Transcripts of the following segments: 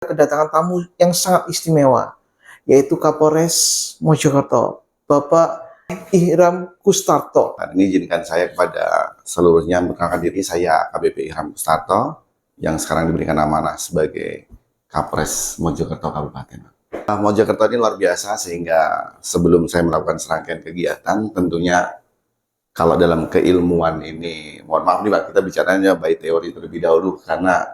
kedatangan tamu yang sangat istimewa, yaitu Kapolres Mojokerto, Bapak Ihram Kustarto. Ini izinkan saya kepada seluruhnya memperkenalkan diri, saya AKBP Ihram Kustarto, yang sekarang diberikan amanah sebagai Kapolres Mojokerto Kabupaten. Mojokerto ini luar biasa, sehingga sebelum saya melakukan serangkaian kegiatan, tentunya kalau dalam keilmuan ini, mohon maaf nih Pak, kita bicaranya by teori terlebih dahulu, karena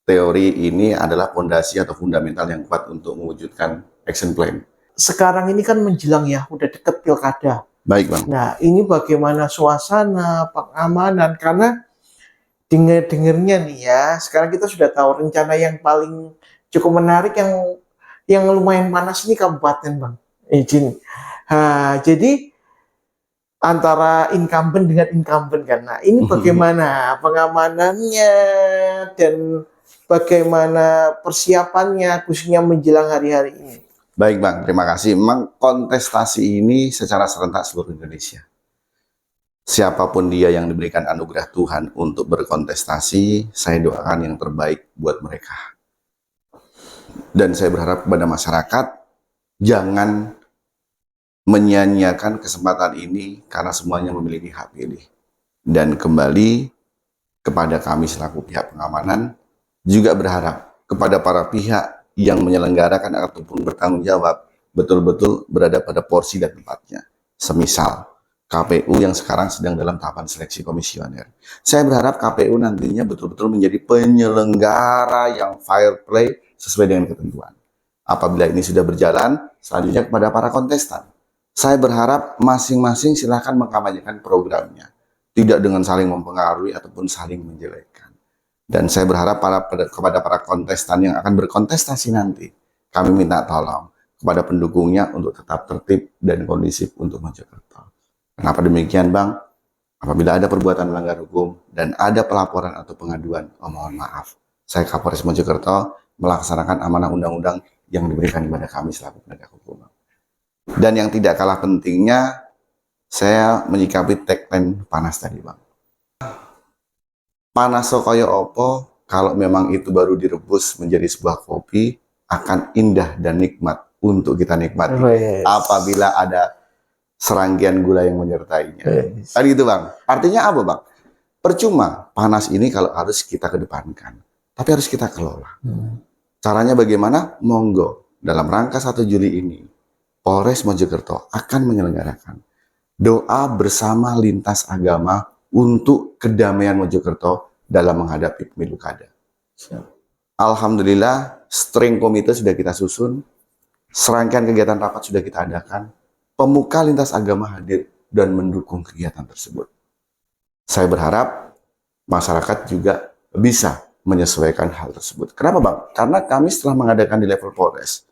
teori ini adalah fondasi atau fundamental yang kuat untuk mewujudkan action plan. Sekarang ini kan menjelang ya, udah deket pilkada. Baik Bang. Nah, ini bagaimana suasana, pengamanan, karena dengar-dengarnya nih ya, sekarang kita sudah tahu rencana yang paling cukup menarik yang lumayan panas ini kabupaten Bang. Izin. Jadi antara incumbent dengan incumbent kan. Nah, ini bagaimana pengamanannya dan bagaimana persiapannya khususnya menjelang hari-hari ini. Baik Bang, terima kasih. Memang kontestasi ini secara serentak seluruh Indonesia. Siapapun dia yang diberikan anugerah Tuhan untuk berkontestasi, saya doakan yang terbaik buat mereka. Dan saya berharap kepada masyarakat, jangan menyia-nyiakan kesempatan ini karena semuanya memiliki hak pilih. Dan kembali kepada kami selaku pihak pengamanan, juga berharap kepada para pihak yang menyelenggarakan ataupun bertanggung jawab betul-betul berada pada porsi dan tempatnya. Semisal KPU yang sekarang sedang dalam tahapan seleksi komisioner. Saya berharap KPU nantinya betul-betul menjadi penyelenggara yang fair play sesuai dengan ketentuan. Apabila ini sudah berjalan, selanjutnya kepada para kontestan. Saya berharap masing-masing silahkan mengkampanyekan programnya. Tidak dengan saling mempengaruhi ataupun saling menjelekkan. Dan saya berharap kepada para kontestan yang akan berkontestasi nanti, kami minta tolong kepada pendukungnya untuk tetap tertib dan kondusif untuk Mojokerto. Kenapa demikian Bang? Apabila ada perbuatan melanggar hukum dan ada pelaporan atau pengaduan, mohon maaf. Saya Kapolres Mojokerto melaksanakan amanah undang-undang yang diberikan kepada kami selaku penegak hukum. Dan yang tidak kalah pentingnya, saya menyikapi tagline panas tadi Bang. Panas kaya opo, kalau memang itu baru direbus menjadi sebuah kopi, akan indah dan nikmat untuk kita nikmati. Apabila ada serangkaian gula yang menyertainya. Tadi gitu Bang. Artinya apa Bang? Percuma panas ini kalau harus kita kedepankan, tapi harus kita kelola. Caranya bagaimana? Monggo, dalam rangka 1 Juli ini, Polres Mojokerto akan menyelenggarakan doa bersama lintas agama untuk kedamaian Mojokerto dalam menghadapi pemilu kada. Alhamdulillah, steering komite sudah kita susun, serangkaian kegiatan rapat sudah kita adakan, pemuka lintas agama hadir dan mendukung kegiatan tersebut. Saya berharap masyarakat juga bisa menyesuaikan hal tersebut. Kenapa Bang? Karena kami setelah mengadakan di level Polres,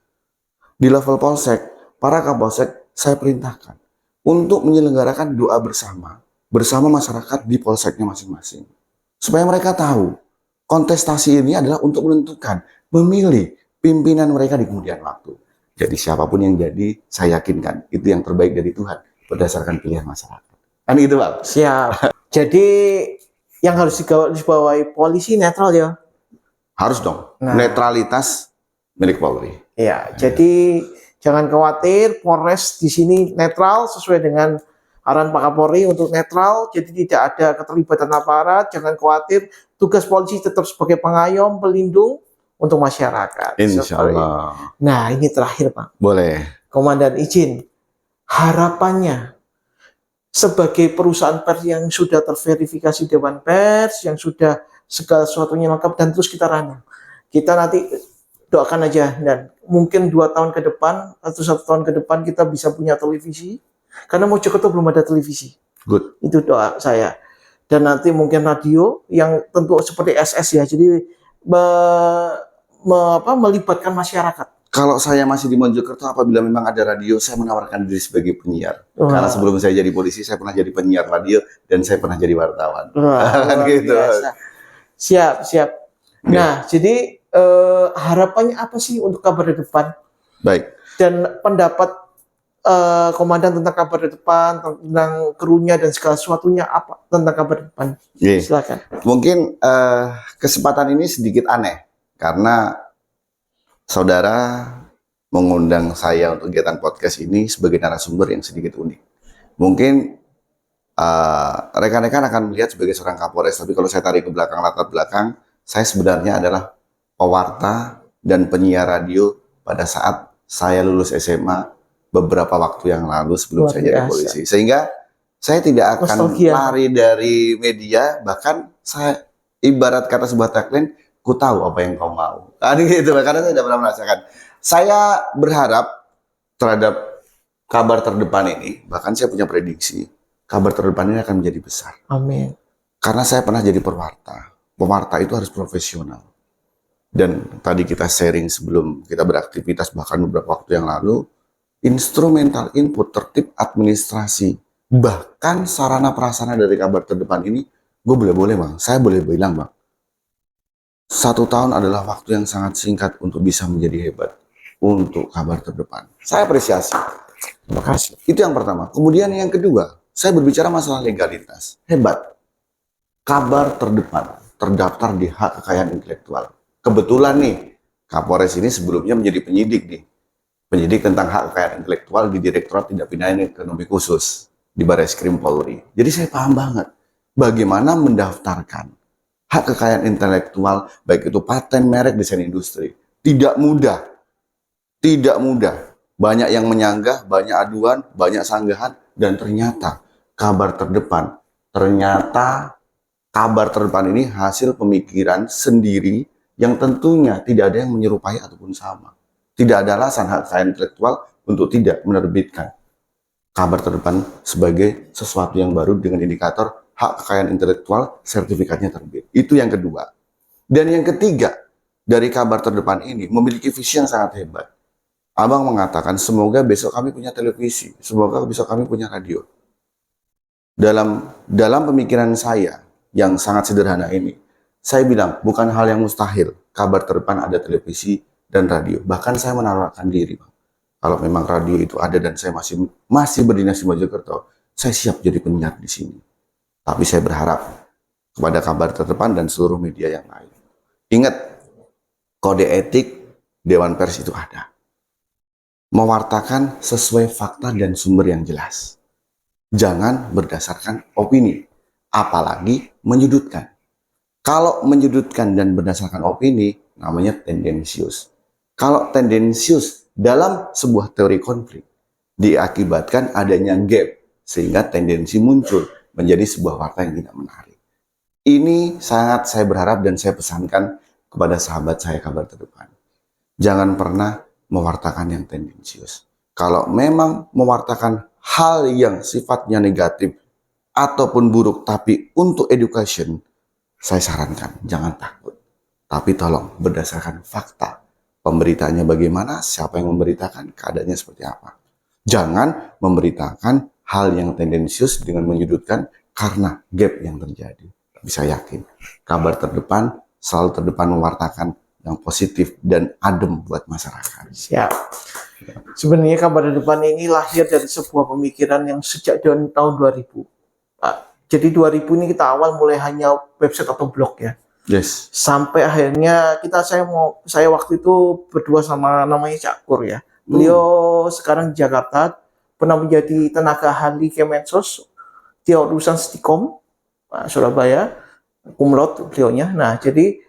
di level Polsek, para Kapolsek saya perintahkan untuk menyelenggarakan doa bersama masyarakat di polseknya masing-masing. Supaya mereka tahu, kontestasi ini adalah untuk menentukan, memilih pimpinan mereka di kemudian waktu. Jadi siapapun yang jadi, saya yakinkan itu yang terbaik dari Tuhan berdasarkan pilihan masyarakat. Kan itu Bang? Siap. Jadi yang harus dibawahi polisi netral ya? Harus dong. Netralitas milik Polri. Ya, jadi jangan khawatir, Polres di sini netral sesuai dengan arahan Pak Kapolri untuk netral, jadi tidak ada keterlibatan aparat. Jangan khawatir, tugas polisi tetap sebagai pengayom, pelindung untuk masyarakat. Insya Allah. Nah, ini terakhir Pak. Boleh. Komandan izin, harapannya sebagai perusahaan pers yang sudah terverifikasi Dewan Pers, yang sudah segala sesuatunya lengkap dan terus kita running. Kita nanti doakan aja, dan mungkin 2 tahun ke depan atau 1 tahun ke depan kita bisa punya televisi, karena Mojokerto belum ada televisi. Good. Itu doa saya. Dan nanti mungkin radio yang tentu seperti SS ya, jadi melibatkan masyarakat. Kalau saya masih di Mojokerto, apabila memang ada radio, saya menawarkan diri sebagai penyiar. Karena sebelum saya jadi polisi, saya pernah jadi penyiar radio dan saya pernah jadi wartawan. Gitu. Siap. Nah, jadi harapannya apa sih untuk kabar depan? Baik. Dan pendapat komandan tentang kabar depan, tentang krunya dan segala sesuatunya apa tentang kabar depan? Silakan. Mungkin kesempatan ini sedikit aneh karena saudara mengundang saya untuk kegiatan podcast ini sebagai narasumber yang sedikit unik. Mungkin rekan-rekan akan melihat sebagai seorang Kapolres, tapi kalau saya tarik ke belakang, latar belakang, saya sebenarnya adalah pewarta dan penyiar radio pada saat saya lulus SMA beberapa waktu yang lalu sebelum Luar saya jadi biasa. polisi. Sehingga saya tidak akan Nostalgia. lari dari media, bahkan saya ibarat kata sebuah tagline, ku tahu apa yang kau mau. Gitu, karena saya tidak pernah merasakan. Saya berharap terhadap kabar terdepan ini, bahkan saya punya prediksi, kabar terdepan ini akan menjadi besar. Amin. Karena saya pernah jadi pewarta. Pewarta itu harus profesional. Dan tadi kita sharing sebelum kita beraktivitas, bahkan beberapa waktu yang lalu, instrumental input, tertib administrasi, bahkan sarana prasarana dari kabar terdepan ini, gue boleh Bang, saya boleh bilang Bang, 1 tahun adalah waktu yang sangat singkat untuk bisa menjadi hebat untuk kabar terdepan. Saya apresiasi. Terima kasih. Itu yang pertama. Kemudian yang kedua, saya berbicara masalah legalitas. Hebat. Kabar terdepan terdaftar di hak kekayaan intelektual. Kebetulan nih, Kapolres ini sebelumnya menjadi penyidik nih. Penyidik tentang hak kekayaan intelektual di Direktorat Tindak Pidana Ekonomi Khusus di Barreskrim Polri. Jadi saya paham banget bagaimana mendaftarkan hak kekayaan intelektual, baik itu paten, merek, desain industri. Tidak mudah. Tidak mudah. Banyak yang menyanggah, banyak aduan, banyak sanggahan, dan ternyata kabar terdepan ini hasil pemikiran sendiri yang tentunya tidak ada yang menyerupai ataupun sama. Tidak ada alasan hak kekayaan intelektual untuk tidak menerbitkan kabar terdepan sebagai sesuatu yang baru dengan indikator hak kekayaan intelektual sertifikatnya terbit. Itu yang kedua. Dan yang ketiga, dari kabar terdepan ini memiliki visi yang sangat hebat. Abang mengatakan semoga besok kami punya televisi, semoga besok kami punya radio. Dalam pemikiran saya yang sangat sederhana ini, saya bilang bukan hal yang mustahil kabar terdepan ada televisi dan radio. Bahkan saya menawarkan diri, Bang. Kalau memang radio itu ada dan saya masih berdinas di Mojokerto, saya siap jadi penyiar di sini. Tapi saya berharap kepada kabar terdepan dan seluruh media yang lain. Ingat, kode etik Dewan Pers itu ada. Mewartakan sesuai fakta dan sumber yang jelas. Jangan berdasarkan opini, apalagi menyudutkan. Kalau menyudutkan dan berdasarkan opini, namanya tendensius. Kalau tendensius dalam sebuah teori konflik, diakibatkan adanya gap, sehingga tendensi muncul menjadi sebuah warta yang tidak menarik. Ini sangat saya berharap dan saya pesankan kepada sahabat saya kabar terdepan. Jangan pernah mewartakan yang tendensius. Kalau memang mewartakan hal yang sifatnya negatif ataupun buruk, tapi untuk education, saya sarankan jangan takut. Tapi tolong berdasarkan fakta. Pemberitaannya bagaimana, siapa yang memberitakan, keadaannya seperti apa. Jangan memberitakan hal yang tendensius dengan menyudutkan karena gap yang terjadi. Tapi saya yakin kabar terdepan selalu terdepan mewartakan yang positif dan adem buat masyarakat. Siap. Sebenarnya kabar terdepan ini lahir dari sebuah pemikiran yang sejak tahun 2000. Jadi 2000 ini kita awal mulai hanya website atau blog ya. Yes. Sampai akhirnya saya waktu itu berdua sama namanya Cak Kur ya. Beliau sekarang di Jakarta, pernah menjadi tenaga ahli Kemensos, dia urusan Stikom, Surabaya, cum laude beliaunya. Nah, jadi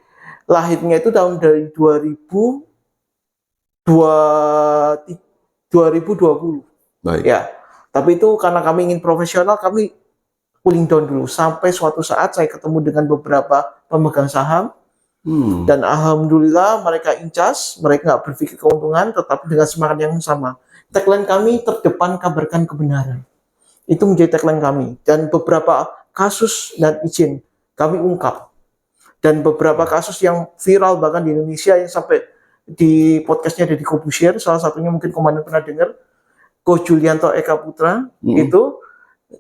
lahirnya itu tahun dari 2020. Baik. Ya. Tapi itu karena kami ingin profesional, kami cooling down dulu sampai suatu saat saya ketemu dengan beberapa pemegang saham dan alhamdulillah mereka incas, mereka nggak berpikir keuntungan, tetapi dengan semangat yang sama. Tagline kami terdepan kabarkan kebenaran. Itu menjadi tagline kami dan beberapa kasus dan izin kami ungkap. Dan beberapa kasus yang viral bahkan di Indonesia yang sampai di podcastnya Deddy Corbuzier, salah satunya mungkin komandan pernah dengar, Ko Julianto Eka Putra, itu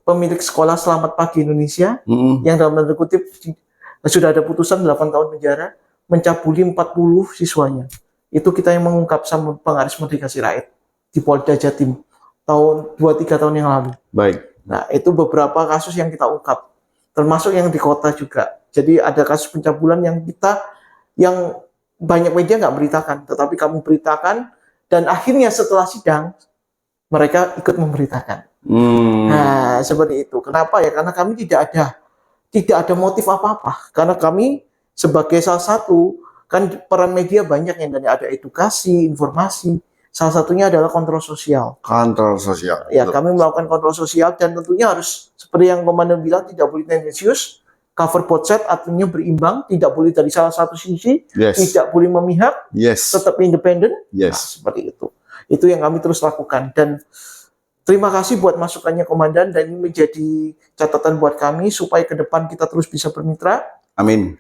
pemilik sekolah Selamat Pagi Indonesia, yang dalam tanda kutip sudah ada putusan 8 tahun penjara, mencabuli 40 siswanya. Itu kita yang mengungkap sama Pengaris Merdeka Sirait di Polda Jatim tahun 2-3 tahun yang lalu. Baik. Nah, itu beberapa kasus yang kita ungkap, termasuk yang di kota juga. Jadi ada kasus pencabulan yang banyak media nggak beritakan, tetapi kami beritakan, dan akhirnya setelah sidang mereka ikut memberitakan. Nah, seperti itu. Kenapa ya? Karena kami tidak ada motif apa-apa. Karena kami sebagai salah satu, kan peran media banyak yang ada edukasi, informasi. Salah satunya adalah kontrol sosial. Kontrol sosial. Ya, kami melakukan kontrol sosial dan tentunya harus seperti yang komandan bilang, tidak boleh tendensius, cover both side, artinya berimbang, tidak boleh dari salah satu sisi, Yes. tidak boleh memihak, Yes. tetap independen. Nah, Yes. seperti itu. Itu yang kami terus lakukan. Dan terima kasih buat masukannya komandan, dan ini menjadi catatan buat kami supaya ke depan kita terus bisa bermitra Amin.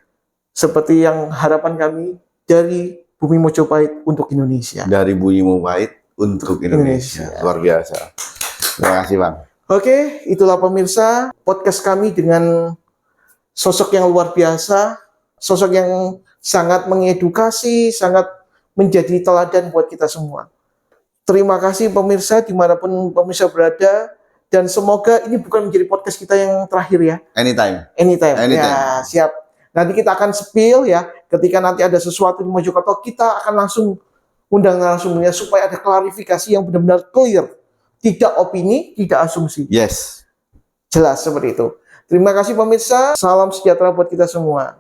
seperti yang harapan kami dari Bumi Mojopahit untuk Indonesia. Dari Bunyi Mubait untuk Indonesia. Luar biasa. Terima kasih, Bang. Oke, itulah pemirsa podcast kami dengan sosok yang luar biasa, sosok yang sangat mengedukasi, sangat menjadi teladan buat kita semua. Terima kasih pemirsa dimanapun pemirsa berada, dan semoga ini bukan menjadi podcast kita yang terakhir ya. Anytime. Anytime. Anytime. Ya, siap. Nanti kita akan spill ya, ketika nanti ada sesuatu di Mojokerto, kita akan langsung undang narasumbernya supaya ada klarifikasi yang benar-benar clear. Tidak opini, tidak asumsi. Yes. Jelas seperti itu. Terima kasih pemirsa. Salam sejahtera buat kita semua.